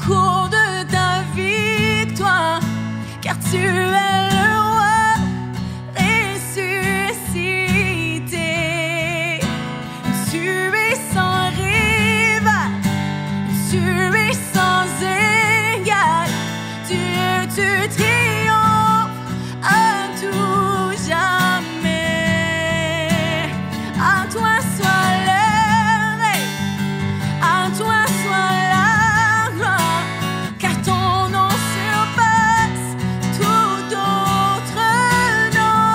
cours de ta victoire, car tu es le roi ressuscité. Tu es sans rival, tu es sans égal, Dieu, tu triomphes à tout jamais. À toi soit le règne, à toi soit la gloire, car ton nom surpasse tout autre nom.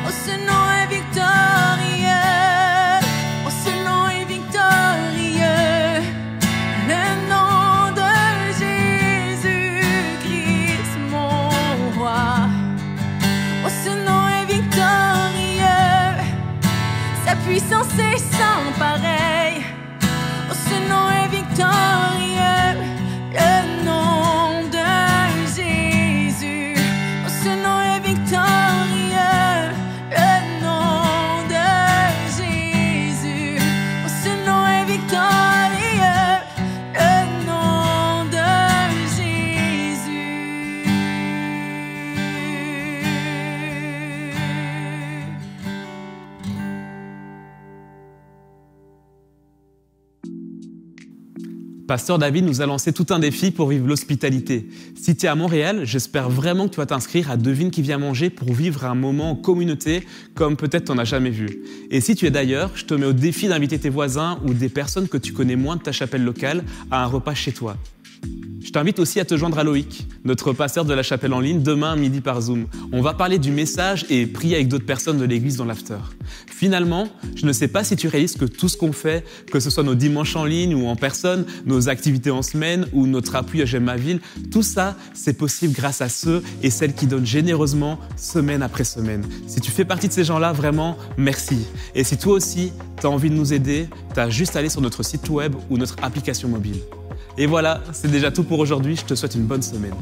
Oh, ce nom est victorieux, oh, ce nom est victorieux, le nom de Jésus-Christ, mon roi. Oh, ce nom est victorieux, sa puissance est sans pareil. Oh, ce nom est victorieux, le nom de Jésus. Oh, ce nom est victorieux, le nom de Jésus. Oh, ce nom est victorieux, le nom de Jésus. Pasteur David nous a lancé tout un défi pour vivre l'hospitalité. Si tu es à Montréal, j'espère vraiment que tu vas t'inscrire à Devine qui vient manger pour vivre un moment en communauté comme peut-être tu n'en as jamais vu. Et si tu es d'ailleurs, je te mets au défi d'inviter tes voisins ou des personnes que tu connais moins de ta chapelle locale à un repas chez toi. Je t'invite aussi à te joindre à Loïc, notre pasteur de la chapelle en ligne, demain à midi par Zoom. On va parler du message et prier avec d'autres personnes de l'église dans l'after. Finalement, je ne sais pas si tu réalises que tout ce qu'on fait, que ce soit nos dimanches en ligne ou en personne, nos activités en semaine ou notre appui à J'aime ma ville, tout ça, c'est possible grâce à ceux et celles qui donnent généreusement semaine après semaine. Si tu fais partie de ces gens-là, vraiment, merci. Et si toi aussi, tu as envie de nous aider, tu as juste à aller sur notre site web ou notre application mobile. Et voilà, c'est déjà tout pour aujourd'hui. Je te souhaite une bonne semaine.